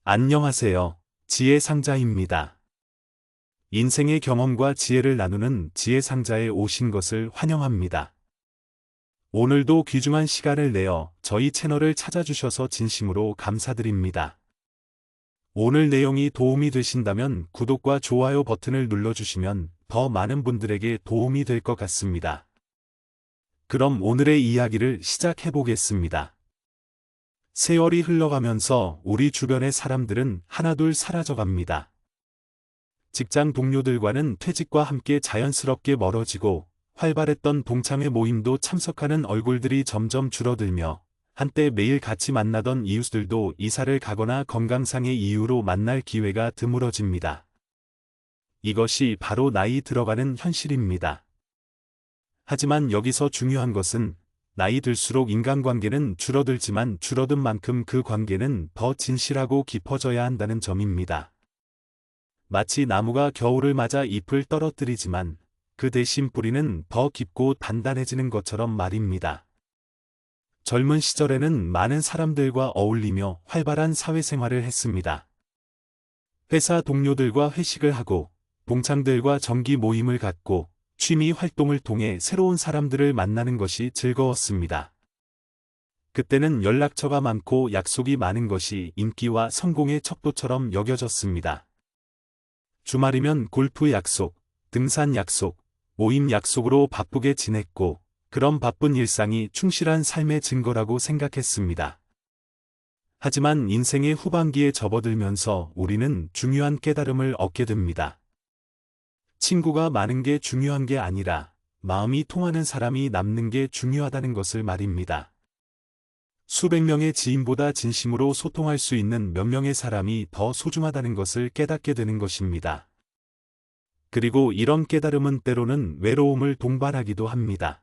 안녕하세요. 지혜상자입니다. 인생의 경험과 지혜를 나누는 지혜상자에 오신 것을 환영합니다. 오늘도 귀중한 시간을 내어 저희 채널을 찾아주셔서 진심으로 감사드립니다. 오늘 내용이 도움이 되신다면 구독과 좋아요 버튼을 눌러주시면 더 많은 분들에게 도움이 될 것 같습니다. 그럼 오늘의 이야기를 시작해 보겠습니다. 세월이 흘러가면서 우리 주변의 사람들은 하나둘 사라져갑니다. 직장 동료들과는 퇴직과 함께 자연스럽게 멀어지고 활발했던 동창회 모임도 참석하는 얼굴들이 점점 줄어들며 한때 매일 같이 만나던 이웃들도 이사를 가거나 건강상의 이유로 만날 기회가 드물어집니다. 이것이 바로 나이 들어가는 현실입니다. 하지만 여기서 중요한 것은 나이 들수록 인간관계는 줄어들지만 줄어든 만큼 그 관계는 더 진실하고 깊어져야 한다는 점입니다. 마치 나무가 겨울을 맞아 잎을 떨어뜨리지만 그 대신 뿌리는 더 깊고 단단해지는 것처럼 말입니다. 젊은 시절에는 많은 사람들과 어울리며 활발한 사회생활을 했습니다. 회사 동료들과 회식을 하고 동창들과 정기 모임을 갖고 취미 활동을 통해 새로운 사람들을 만나는 것이 즐거웠습니다. 그때는 연락처가 많고 약속이 많은 것이 인기와 성공의 척도처럼 여겨졌습니다. 주말이면 골프 약속, 등산 약속, 모임 약속으로 바쁘게 지냈고 그런 바쁜 일상이 충실한 삶의 증거라고 생각했습니다. 하지만 인생의 후반기에 접어들면서 우리는 중요한 깨달음을 얻게 됩니다. 친구가 많은 게 중요한 게 아니라 마음이 통하는 사람이 남는 게 중요하다는 것을 말입니다. 수백 명의 지인보다 진심으로 소통할 수 있는 몇 명의 사람이 더 소중하다는 것을 깨닫게 되는 것입니다. 그리고 이런 깨달음은 때로는 외로움을 동반하기도 합니다.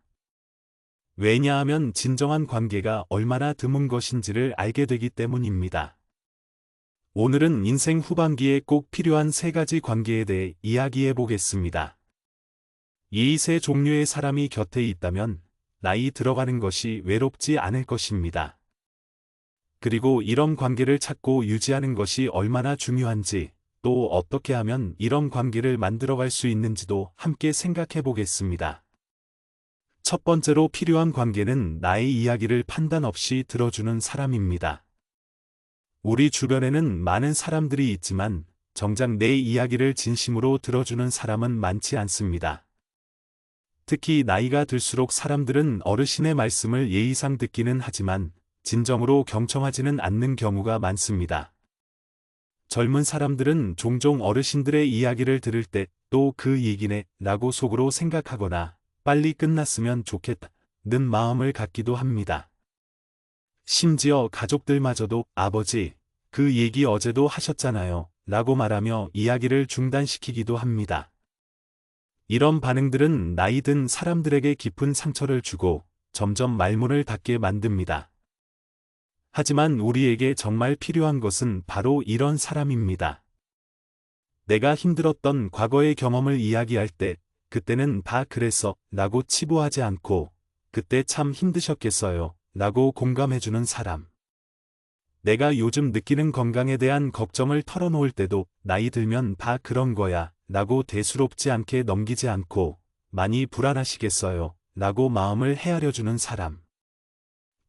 왜냐하면 진정한 관계가 얼마나 드문 것인지를 알게 되기 때문입니다. 오늘은 인생 후반기에 꼭 필요한 세 가지 관계에 대해 이야기해 보겠습니다. 이 세 종류의 사람이 곁에 있다면 나이 들어가는 것이 외롭지 않을 것입니다. 그리고 이런 관계를 찾고 유지하는 것이 얼마나 중요한지, 또 어떻게 하면 이런 관계를 만들어갈 수 있는지도 함께 생각해 보겠습니다. 첫 번째로 필요한 관계는 나의 이야기를 판단 없이 들어주는 사람입니다. 우리 주변에는 많은 사람들이 있지만 정작 내 이야기를 진심으로 들어주는 사람은 많지 않습니다. 특히 나이가 들수록 사람들은 어르신의 말씀을 예의상 듣기는 하지만 진정으로 경청하지는 않는 경우가 많습니다. 젊은 사람들은 종종 어르신들의 이야기를 들을 때 또 그 얘기네 라고 속으로 생각하거나 빨리 끝났으면 좋겠다는 마음을 갖기도 합니다. 심지어 가족들마저도 아버지, 그 얘기 어제도 하셨잖아요 라고 말하며 이야기를 중단시키기도 합니다. 이런 반응들은 나이 든 사람들에게 깊은 상처를 주고 점점 말문을 닫게 만듭니다. 하지만 우리에게 정말 필요한 것은 바로 이런 사람입니다. 내가 힘들었던 과거의 경험을 이야기할 때 그때는 다 그랬어 라고 치부하지 않고 그때 참 힘드셨겠어요 라고 공감해주는 사람. 내가 요즘 느끼는 건강에 대한 걱정을 털어놓을 때도 나이 들면 다 그런 거야 라고 대수롭지 않게 넘기지 않고 많이 불안하시겠어요 라고 마음을 헤아려주는 사람.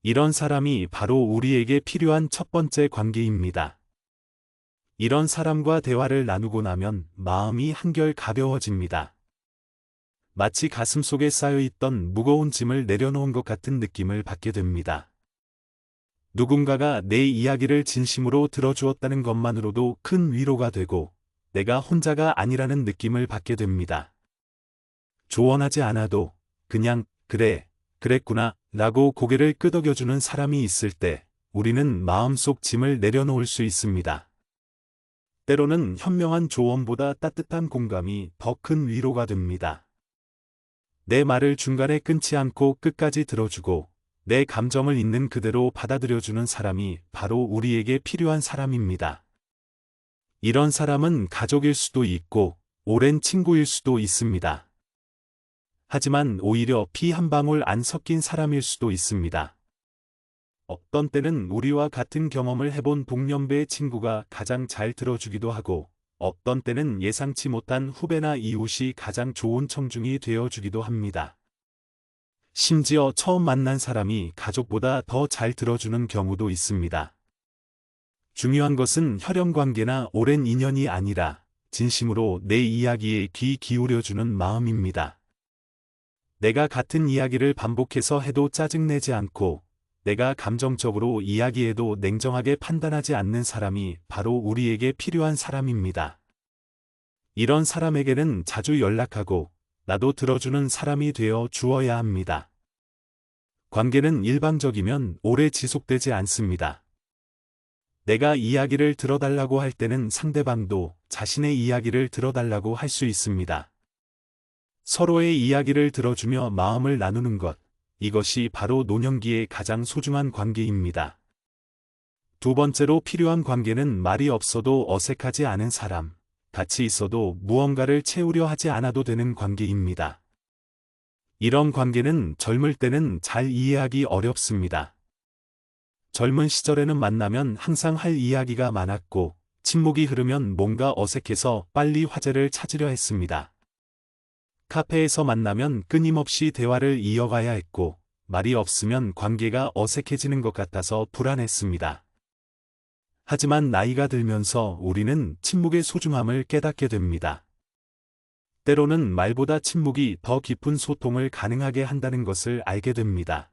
이런 사람이 바로 우리에게 필요한 첫 번째 관계입니다. 이런 사람과 대화를 나누고 나면 마음이 한결 가벼워집니다. 마치 가슴속에 쌓여있던 무거운 짐을 내려놓은 것 같은 느낌을 받게 됩니다. 누군가가 내 이야기를 진심으로 들어주었다는 것만으로도 큰 위로가 되고 내가 혼자가 아니라는 느낌을 받게 됩니다. 조언하지 않아도 그냥 그래, 그랬구나 라고 고개를 끄덕여주는 사람이 있을 때 우리는 마음속 짐을 내려놓을 수 있습니다. 때로는 현명한 조언보다 따뜻한 공감이 더 큰 위로가 됩니다. 내 말을 중간에 끊지 않고 끝까지 들어주고 내 감정을 있는 그대로 받아들여주는 사람이 바로 우리에게 필요한 사람입니다. 이런 사람은 가족일 수도 있고 오랜 친구일 수도 있습니다. 하지만 오히려 피 한 방울 안 섞인 사람일 수도 있습니다. 어떤 때는 우리와 같은 경험을 해본 동년배의 친구가 가장 잘 들어주기도 하고, 어떤 때는 예상치 못한 후배나 이웃이 가장 좋은 청중이 되어주기도 합니다. 심지어 처음 만난 사람이 가족보다 더 잘 들어주는 경우도 있습니다. 중요한 것은 혈연관계나 오랜 인연이 아니라 진심으로 내 이야기에 귀 기울여주는 마음입니다. 내가 같은 이야기를 반복해서 해도 짜증내지 않고, 내가 감정적으로 이야기해도 냉정하게 판단하지 않는 사람이 바로 우리에게 필요한 사람입니다. 이런 사람에게는 자주 연락하고 나도 들어주는 사람이 되어 주어야 합니다. 관계는 일방적이면 오래 지속되지 않습니다. 내가 이야기를 들어달라고 할 때는 상대방도 자신의 이야기를 들어달라고 할 수 있습니다. 서로의 이야기를 들어주며 마음을 나누는 것, 이것이 바로 노년기의 가장 소중한 관계입니다. 두 번째로 필요한 관계는 말이 없어도 어색하지 않은 사람, 같이 있어도 무언가를 채우려 하지 않아도 되는 관계입니다. 이런 관계는 젊을 때는 잘 이해하기 어렵습니다. 젊은 시절에는 만나면 항상 할 이야기가 많았고, 침묵이 흐르면 뭔가 어색해서 빨리 화제를 찾으려 했습니다. 카페에서 만나면 끊임없이 대화를 이어가야 했고, 말이 없으면 관계가 어색해지는 것 같아서 불안했습니다. 하지만 나이가 들면서 우리는 침묵의 소중함을 깨닫게 됩니다. 때로는 말보다 침묵이 더 깊은 소통을 가능하게 한다는 것을 알게 됩니다.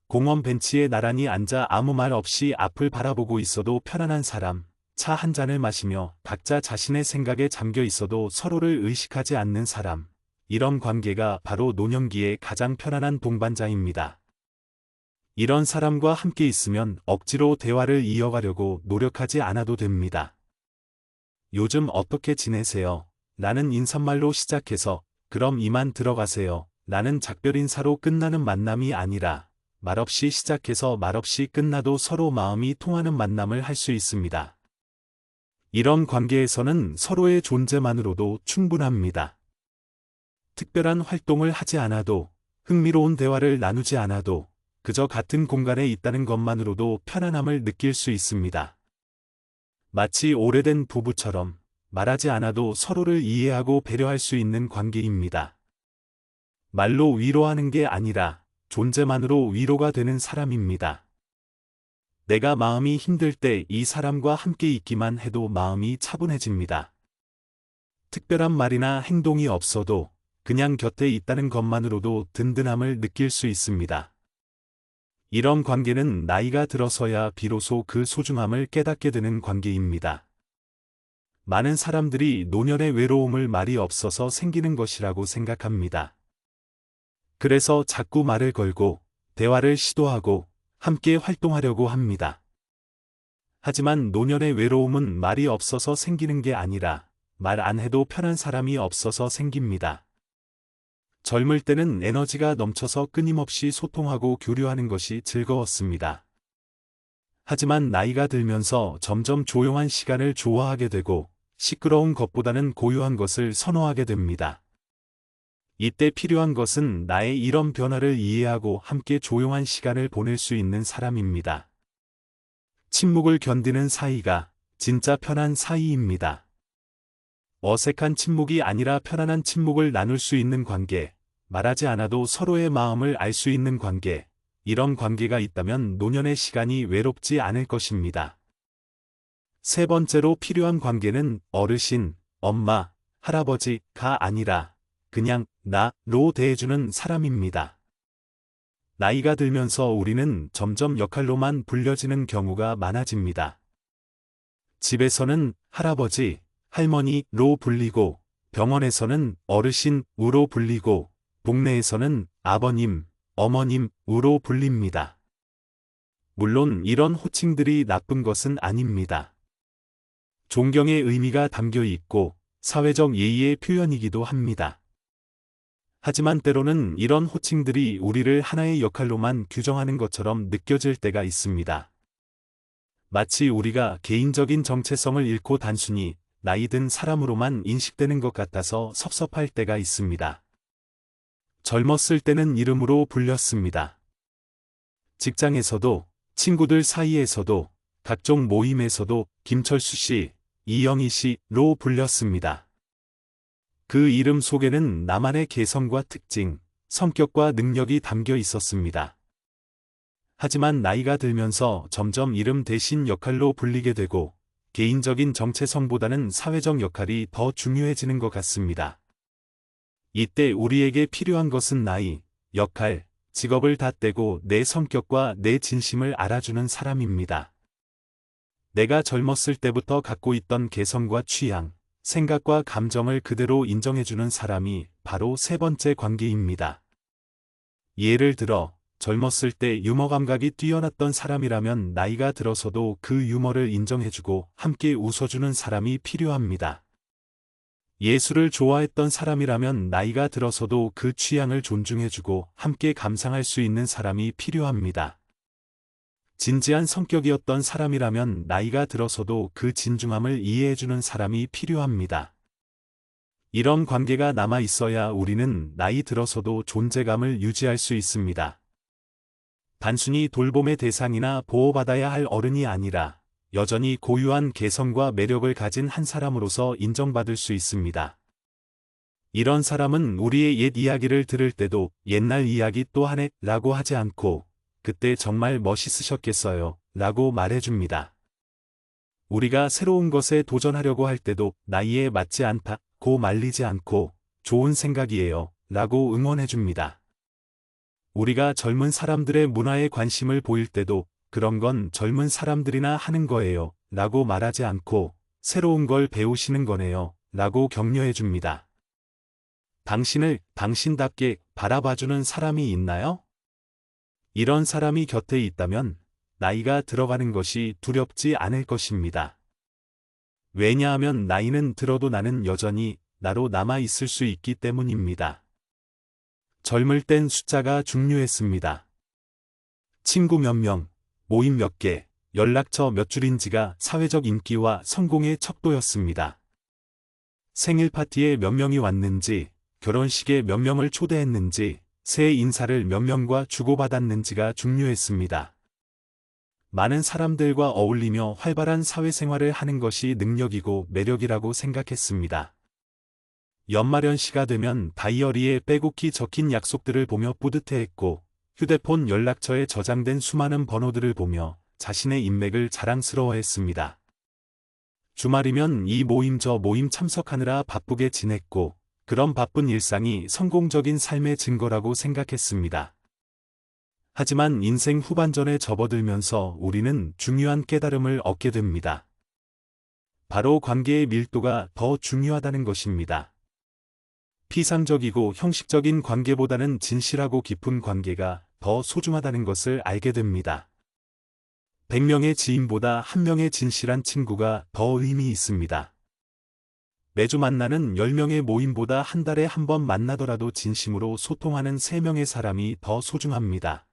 공원 벤치에 나란히 앉아 아무 말 없이 앞을 바라보고 있어도 편안한 사람, 차 한 잔을 마시며 각자 자신의 생각에 잠겨 있어도 서로를 의식하지 않는 사람, 이런 관계가 바로 노년기의 가장 편안한 동반자입니다. 이런 사람과 함께 있으면 억지로 대화를 이어가려고 노력하지 않아도 됩니다. 요즘 어떻게 지내세요? 라는 인사말로 시작해서 그럼 이만 들어가세요. 라는 작별 인사로 끝나는 만남이 아니라 말없이 시작해서 말없이 끝나도 서로 마음이 통하는 만남을 할 수 있습니다. 이런 관계에서는 서로의 존재만으로도 충분합니다. 특별한 활동을 하지 않아도, 흥미로운 대화를 나누지 않아도, 그저 같은 공간에 있다는 것만으로도 편안함을 느낄 수 있습니다. 마치 오래된 부부처럼 말하지 않아도 서로를 이해하고 배려할 수 있는 관계입니다. 말로 위로하는 게 아니라 존재만으로 위로가 되는 사람입니다. 내가 마음이 힘들 때 이 사람과 함께 있기만 해도 마음이 차분해집니다. 특별한 말이나 행동이 없어도 그냥 곁에 있다는 것만으로도 든든함을 느낄 수 있습니다. 이런 관계는 나이가 들어서야 비로소 그 소중함을 깨닫게 되는 관계입니다. 많은 사람들이 노년의 외로움을 말이 없어서 생기는 것이라고 생각합니다. 그래서 자꾸 말을 걸고 대화를 시도하고 함께 활동하려고 합니다. 하지만 노년의 외로움은 말이 없어서 생기는 게 아니라 말 안 해도 편한 사람이 없어서 생깁니다. 젊을 때는 에너지가 넘쳐서 끊임없이 소통하고 교류하는 것이 즐거웠습니다. 하지만 나이가 들면서 점점 조용한 시간을 좋아하게 되고 시끄러운 것보다는 고요한 것을 선호하게 됩니다. 이때 필요한 것은 나의 이런 변화를 이해하고 함께 조용한 시간을 보낼 수 있는 사람입니다. 침묵을 견디는 사이가 진짜 편한 사이입니다. 어색한 침묵이 아니라 편안한 침묵을 나눌 수 있는 관계, 말하지 않아도 서로의 마음을 알 수 있는 관계, 이런 관계가 있다면 노년의 시간이 외롭지 않을 것입니다. 세 번째로 필요한 관계는 어르신, 엄마, 할아버지가 아니라 그냥 나로 대해주는 사람입니다. 나이가 들면서 우리는 점점 역할로만 불려지는 경우가 많아집니다. 집에서는 할아버지, 할머니로 불리고, 병원에서는 어르신으로 불리고, 동네에서는 아버님, 어머님으로 불립니다. 물론 이런 호칭들이 나쁜 것은 아닙니다. 존경의 의미가 담겨 있고 사회적 예의의 표현이기도 합니다. 하지만 때로는 이런 호칭들이 우리를 하나의 역할로만 규정하는 것처럼 느껴질 때가 있습니다. 마치 우리가 개인적인 정체성을 잃고 단순히 나이 든 사람으로만 인식되는 것 같아서 섭섭할 때가 있습니다. 젊었을 때는 이름으로 불렸습니다. 직장에서도, 친구들 사이에서도, 각종 모임에서도 김철수 씨, 이영희 씨로 불렸습니다. 그 이름 속에는 나만의 개성과 특징, 성격과 능력이 담겨 있었습니다. 하지만 나이가 들면서 점점 이름 대신 역할로 불리게 되고 개인적인 정체성보다는 사회적 역할이 더 중요해지는 것 같습니다. 이때 우리에게 필요한 것은 나이, 역할, 직업을 다 떼고 내 성격과 내 진심을 알아주는 사람입니다. 내가 젊었을 때부터 갖고 있던 개성과 취향, 생각과 감정을 그대로 인정해주는 사람이 바로 세 번째 관계입니다. 예를 들어, 젊었을 때 유머 감각이 뛰어났던 사람이라면 나이가 들어서도 그 유머를 인정해주고 함께 웃어주는 사람이 필요합니다. 예술을 좋아했던 사람이라면 나이가 들어서도 그 취향을 존중해주고 함께 감상할 수 있는 사람이 필요합니다. 진지한 성격이었던 사람이라면 나이가 들어서도 그 진중함을 이해해주는 사람이 필요합니다. 이런 관계가 남아 있어야 우리는 나이 들어서도 존재감을 유지할 수 있습니다. 단순히 돌봄의 대상이나 보호받아야 할 어른이 아니라 여전히 고유한 개성과 매력을 가진 한 사람으로서 인정받을 수 있습니다. 이런 사람은 우리의 옛 이야기를 들을 때도 옛날 이야기 또 하네 라고 하지 않고 그때 정말 멋있으셨겠어요 라고 말해줍니다. 우리가 새로운 것에 도전하려고 할 때도 나이에 맞지 않다고 말리지 않고 좋은 생각이에요 라고 응원해줍니다. 우리가 젊은 사람들의 문화에 관심을 보일 때도 그런 건 젊은 사람들이나 하는 거예요 라고 말하지 않고 새로운 걸 배우시는 거네요 라고 격려해줍니다. 당신을 당신답게 바라봐주는 사람이 있나요? 이런 사람이 곁에 있다면 나이가 들어가는 것이 두렵지 않을 것입니다. 왜냐하면 나이는 들어도 나는 여전히 나로 남아 있을 수 있기 때문입니다. 젊을 땐 숫자가 중요했습니다. 친구 몇 명, 모임 몇 개, 연락처 몇 줄인지가 사회적 인기와 성공의 척도였습니다. 생일 파티에 몇 명이 왔는지, 결혼식에 몇 명을 초대했는지, 새해 인사를 몇 명과 주고받았는지가 중요했습니다. 많은 사람들과 어울리며 활발한 사회생활을 하는 것이 능력이고 매력이라고 생각했습니다. 연말연시가 되면 다이어리에 빼곡히 적힌 약속들을 보며 뿌듯해했고 휴대폰 연락처에 저장된 수많은 번호들을 보며 자신의 인맥을 자랑스러워했습니다. 주말이면 이 모임 저 모임 참석하느라 바쁘게 지냈고 그런 바쁜 일상이 성공적인 삶의 증거라고 생각했습니다. 하지만 인생 후반전에 접어들면서 우리는 중요한 깨달음을 얻게 됩니다. 바로 관계의 밀도가 더 중요하다는 것입니다. 피상적이고 형식적인 관계보다는 진실하고 깊은 관계가 더 소중하다는 것을 알게 됩니다. 100명의 지인보다 1명의 진실한 친구가 더 의미 있습니다. 매주 만나는 10명의 모임보다 한 달에 한 번 만나더라도 진심으로 소통하는 3명의 사람이 더 소중합니다.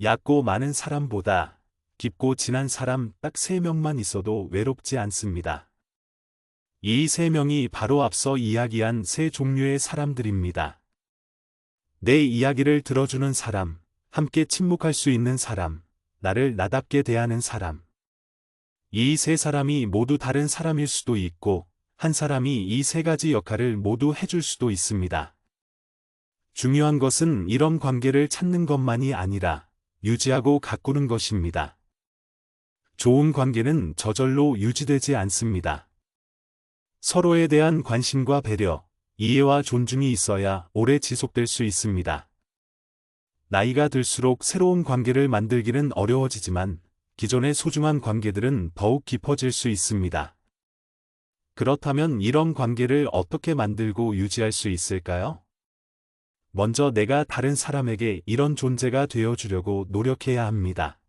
얕고 많은 사람보다 깊고 진한 사람 딱 3명만 있어도 외롭지 않습니다. 이 3명이 바로 앞서 이야기한 3종류의 사람들입니다. 내 이야기를 들어주는 사람, 함께 침묵할 수 있는 사람, 나를 나답게 대하는 사람. 이 3사람이 모두 다른 사람일 수도 있고 한 사람이 이 3가지 역할을 모두 해줄 수도 있습니다. 중요한 것은 이런 관계를 찾는 것만이 아니라 유지하고 가꾸는 것입니다. 좋은 관계는 저절로 유지되지 않습니다. 서로에 대한 관심과 배려, 이해와 존중이 있어야 오래 지속될 수 있습니다. 나이가 들수록 새로운 관계를 만들기는 어려워지지만 기존의 소중한 관계들은 더욱 깊어질 수 있습니다. 그렇다면 이런 관계를 어떻게 만들고 유지할 수 있을까요? 먼저 내가 다른 사람에게 이런 존재가 되어주려고 노력해야 합니다.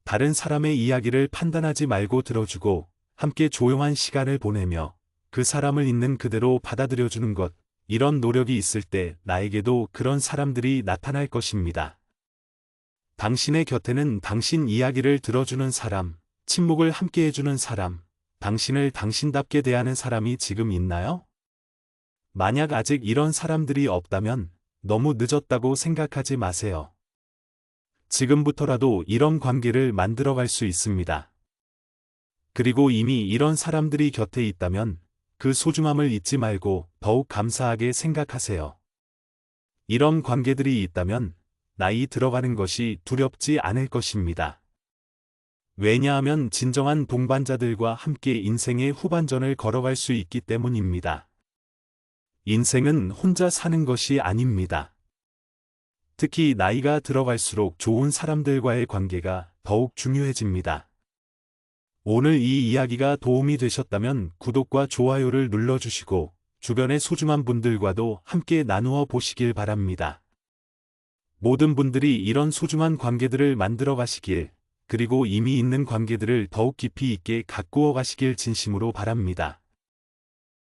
다른 사람의 이야기를 판단하지 말고 들어주고 함께 조용한 시간을 보내며 그 사람을 있는 그대로 받아들여주는 것, 이런 노력이 있을 때 나에게도 그런 사람들이 나타날 것입니다. 당신의 곁에는 당신 이야기를 들어주는 사람, 침묵을 함께 해주는 사람, 당신을 당신답게 대하는 사람이 지금 있나요? 만약 아직 이런 사람들이 없다면 너무 늦었다고 생각하지 마세요. 지금부터라도 이런 관계를 만들어갈 수 있습니다. 그리고 이미 이런 사람들이 곁에 있다면 그 소중함을 잊지 말고 더욱 감사하게 생각하세요. 이런 관계들이 있다면 나이 들어가는 것이 두렵지 않을 것입니다. 왜냐하면 진정한 동반자들과 함께 인생의 후반전을 걸어갈 수 있기 때문입니다. 인생은 혼자 사는 것이 아닙니다. 특히 나이가 들어갈수록 좋은 사람들과의 관계가 더욱 중요해집니다. 오늘 이 이야기가 도움이 되셨다면 구독과 좋아요를 눌러주시고 주변의 소중한 분들과도 함께 나누어 보시길 바랍니다. 모든 분들이 이런 소중한 관계들을 만들어 가시길, 그리고 이미 있는 관계들을 더욱 깊이 있게 가꾸어 가시길 진심으로 바랍니다.